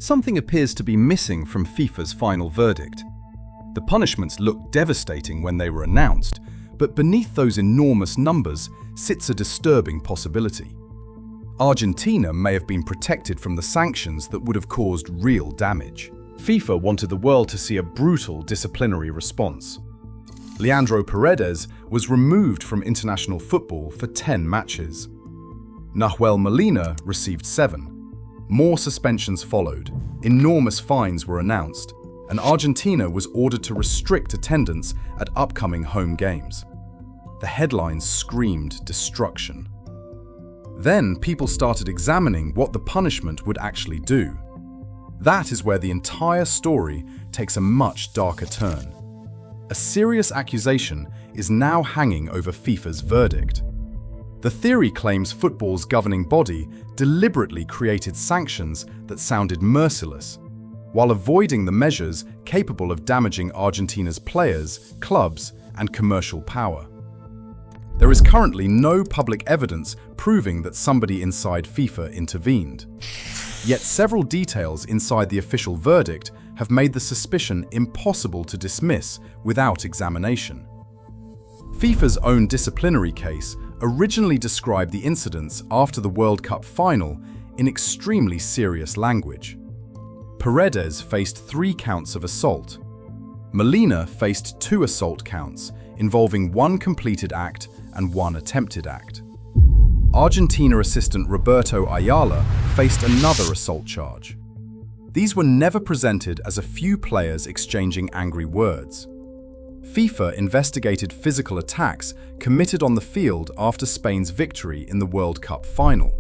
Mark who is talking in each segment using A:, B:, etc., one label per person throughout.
A: something appears to be missing from FIFA's final verdict. The punishments looked devastating when they were announced, but beneath those enormous numbers sits a disturbing possibility. Argentina may have been protected from the sanctions that would have caused real damage. FIFA wanted the world to see a brutal disciplinary response. Leandro Paredes was removed from international football for 10 matches. Nahuel Molina received 7. More suspensions followed, enormous fines were announced, and Argentina was ordered to restrict attendance at upcoming home games. The headlines screamed destruction. Then people started examining what the punishment would actually do. That is where the entire story takes a much darker turn. A serious accusation is now hanging over FIFA's verdict. The theory claims football's governing body deliberately created sanctions that sounded merciless, while avoiding the measures capable of damaging Argentina's players, clubs, and commercial power. There is currently no public evidence proving that somebody inside FIFA intervened. Yet several details inside the official verdict have made the suspicion impossible to dismiss without examination. FIFA's own disciplinary case originally described the incidents after the World Cup final in extremely serious language. Paredes faced 3 counts of assault. Molina faced 2 assault counts involving 1 completed act and 1 attempted act. Argentina assistant Roberto Ayala faced another assault charge. These were never presented as a few players exchanging angry words. FIFA investigated physical attacks committed on the field after Spain's victory in the World Cup final.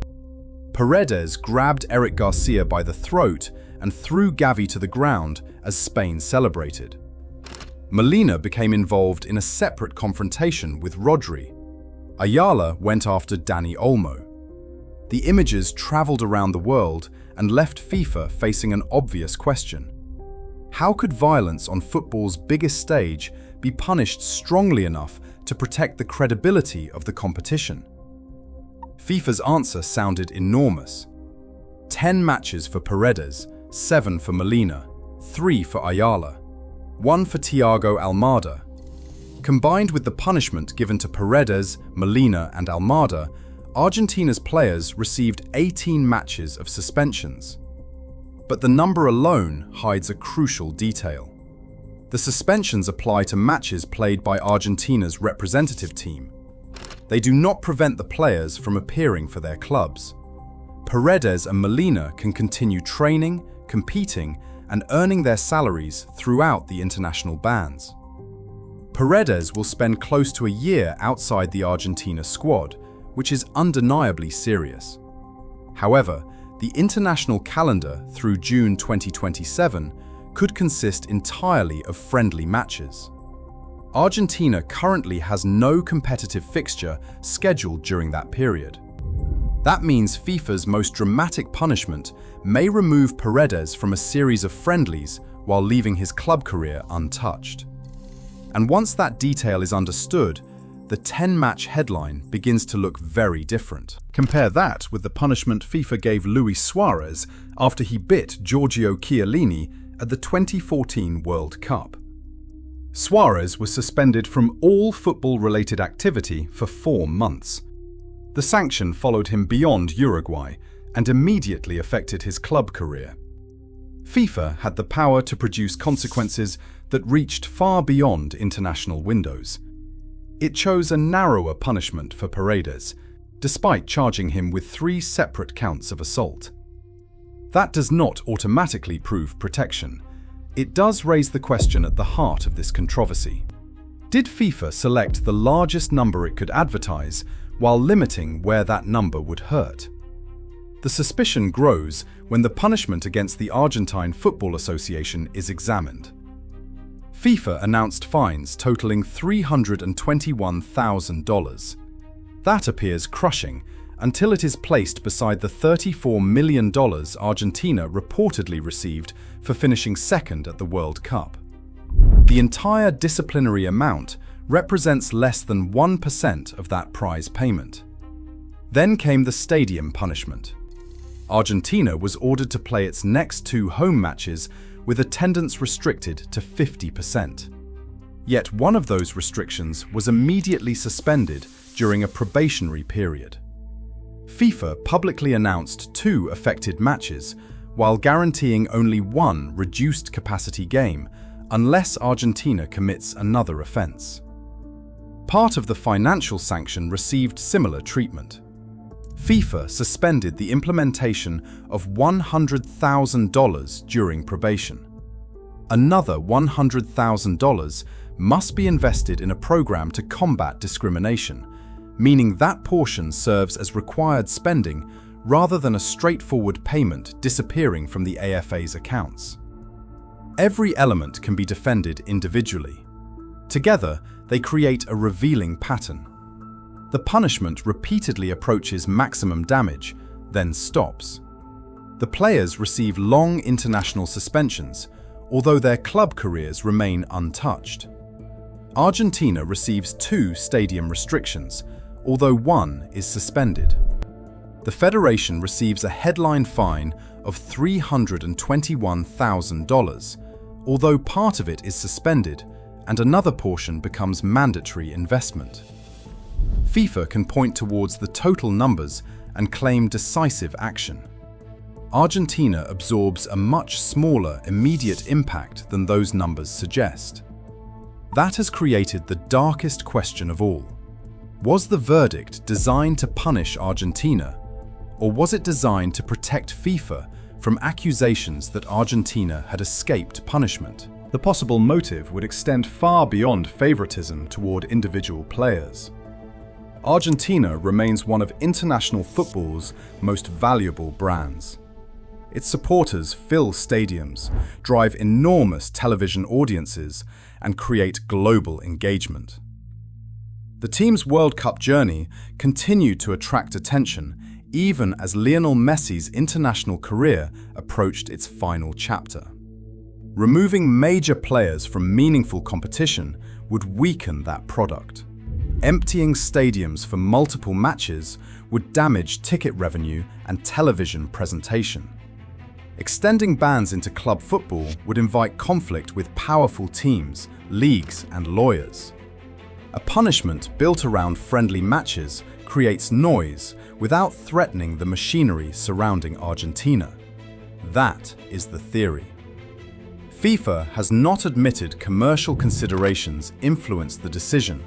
A: Paredes grabbed Eric Garcia by the throat and threw Gavi to the ground as Spain celebrated. Molina became involved in a separate confrontation with Rodri. Ayala went after Dani Olmo. The images traveled around the world and left FIFA facing an obvious question. How could violence on football's biggest stage be punished strongly enough to protect the credibility of the competition? FIFA's answer sounded enormous. 10 matches for Paredes, 7 for Molina, 3 for Ayala, 1 for Thiago Almada. Combined with the punishment given to Paredes, Molina and Almada, Argentina's players received 18 matches of suspensions. But the number alone hides a crucial detail. The suspensions apply to matches played by Argentina's representative team. They do not prevent the players from appearing for their clubs. Paredes and Molina can continue training, competing, and earning their salaries throughout the international bans. Paredes will spend close to a year outside the Argentina squad, which is undeniably serious. However, the international calendar through June 2027 could consist entirely of friendly matches. Argentina currently has no competitive fixture scheduled during that period. That means FIFA's most dramatic punishment may remove Paredes from a series of friendlies while leaving his club career untouched. And once that detail is understood, the 10-match headline begins to look very different. Compare that with the punishment FIFA gave Luis Suarez after he bit Giorgio Chiellini at the 2014 World Cup. Suarez was suspended from all football-related activity for 4 months. The sanction followed him beyond Uruguay and immediately affected his club career. FIFA had the power to produce consequences that reached far beyond international windows. It chose a narrower punishment for Paredes, despite charging him with 3 separate counts of assault. That does not automatically prove protection. It does raise the question at the heart of this controversy. Did FIFA select the largest number it could advertise while limiting where that number would hurt? The suspicion grows when the punishment against the Argentine Football Association is examined. FIFA announced fines totaling $321,000. That appears crushing until it is placed beside the $34 million Argentina reportedly received for finishing second at the World Cup. The entire disciplinary amount represents less than 1% of that prize payment. Then came the stadium punishment. Argentina was ordered to play its next 2 home matches with attendance restricted to 50%. Yet one of those restrictions was immediately suspended during a probationary period. FIFA publicly announced 2 affected matches, while guaranteeing only 1 reduced capacity game unless Argentina commits another offence. Part of the financial sanction received similar treatment. FIFA suspended the implementation of $100,000 during probation. Another $100,000 must be invested in a program to combat discrimination, meaning that portion serves as required spending rather than a straightforward payment disappearing from the AFA's accounts. Every element can be defended individually. Together, they create a revealing pattern. The punishment repeatedly approaches maximum damage, then stops. The players receive long international suspensions, although their club careers remain untouched. Argentina receives 2 stadium restrictions, although 1 is suspended. The federation receives a headline fine of $321,000, although part of it is suspended and another portion becomes mandatory investment. FIFA can point towards the total numbers and claim decisive action. Argentina absorbs a much smaller immediate impact than those numbers suggest. That has created the darkest question of all. Was the verdict designed to punish Argentina, or was it designed to protect FIFA from accusations that Argentina had escaped punishment? The possible motive would extend far beyond favoritism toward individual players. Argentina remains one of international football's most valuable brands. Its supporters fill stadiums, drive enormous television audiences, and create global engagement. The team's World Cup journey continued to attract attention even as Lionel Messi's international career approached its final chapter. Removing major players from meaningful competition would weaken that product. Emptying stadiums for multiple matches would damage ticket revenue and television presentation. Extending bans into club football would invite conflict with powerful teams, leagues, and lawyers. A punishment built around friendly matches creates noise without threatening the machinery surrounding Argentina. That is the theory. FIFA has not admitted commercial considerations influenced the decision,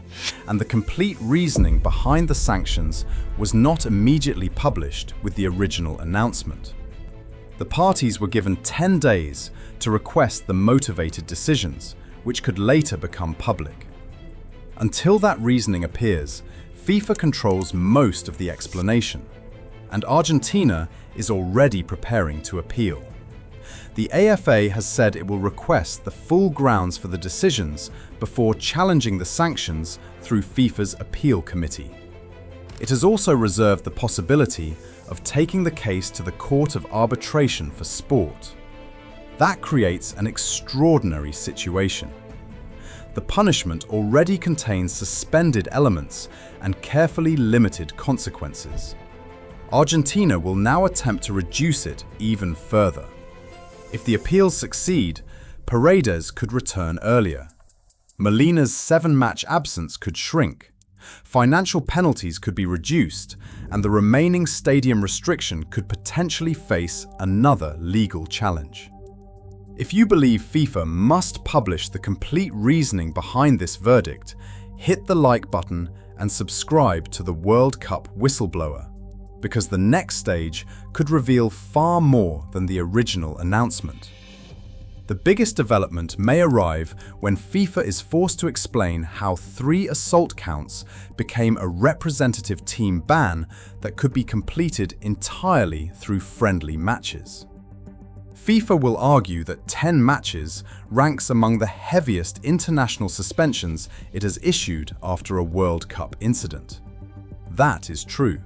A: and the complete reasoning behind the sanctions was not immediately published with the original announcement. The parties were given 10 days to request the motivated decisions, which could later become public. Until that reasoning appears, FIFA controls most of the explanation, and Argentina is already preparing to appeal. The AFA has said it will request the full grounds for the decisions before challenging the sanctions through FIFA's appeal committee. It has also reserved the possibility of taking the case to the Court of Arbitration for Sport. That creates an extraordinary situation. The punishment already contains suspended elements and carefully limited consequences. Argentina will now attempt to reduce it even further. If the appeals succeed, Paredes could return earlier. Molina's 7-match absence could shrink. Financial penalties could be reduced, and the remaining stadium restriction could potentially face another legal challenge. If you believe FIFA must publish the complete reasoning behind this verdict, hit the like button and subscribe to the World Cup Whistleblower, because the next stage could reveal far more than the original announcement. The biggest development may arrive when FIFA is forced to explain how 3 assault counts became a representative team ban that could be completed entirely through friendly matches. FIFA will argue that 10 matches ranks among the heaviest international suspensions it has issued after a World Cup incident. That is true.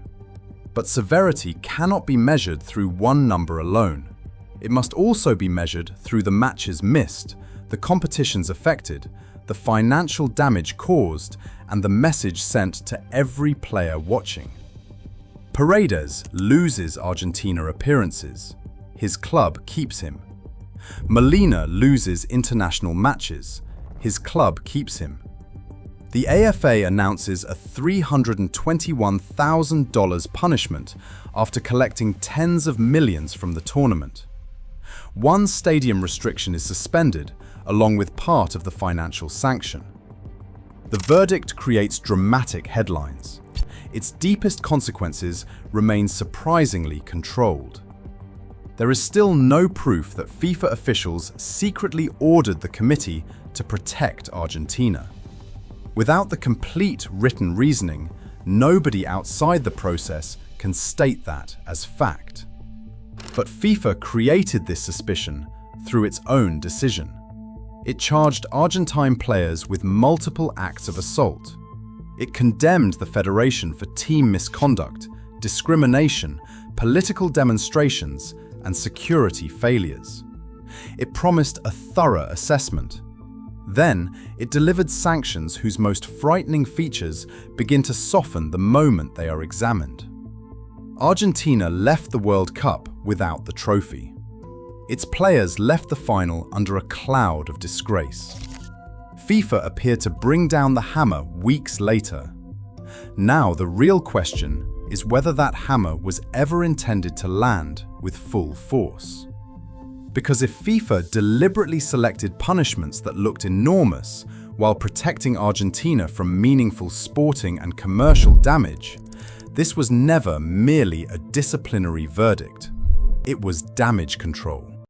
A: But severity cannot be measured through one number alone. It must also be measured through the matches missed, the competitions affected, the financial damage caused, and the message sent to every player watching. Paredes loses Argentina appearances. His club keeps him. Molina loses international matches. His club keeps him. The AFA announces a $321,000 punishment after collecting tens of millions from the tournament. One stadium restriction is suspended, along with part of the financial sanction. The verdict creates dramatic headlines. Its deepest consequences remain surprisingly controlled. There is still no proof that FIFA officials secretly ordered the committee to protect Argentina. Without the complete written reasoning, nobody outside the process can state that as fact. But FIFA created this suspicion through its own decision. It charged Argentine players with multiple acts of assault. It condemned the federation for team misconduct, discrimination, political demonstrations, and security failures. It promised a thorough assessment. Then, it delivered sanctions whose most frightening features begin to soften the moment they are examined. Argentina left the World Cup without the trophy. Its players left the final under a cloud of disgrace. FIFA appeared to bring down the hammer weeks later. Now the real question is whether that hammer was ever intended to land with full force. Because if FIFA deliberately selected punishments that looked enormous while protecting Argentina from meaningful sporting and commercial damage, this was never merely a disciplinary verdict. It was damage control.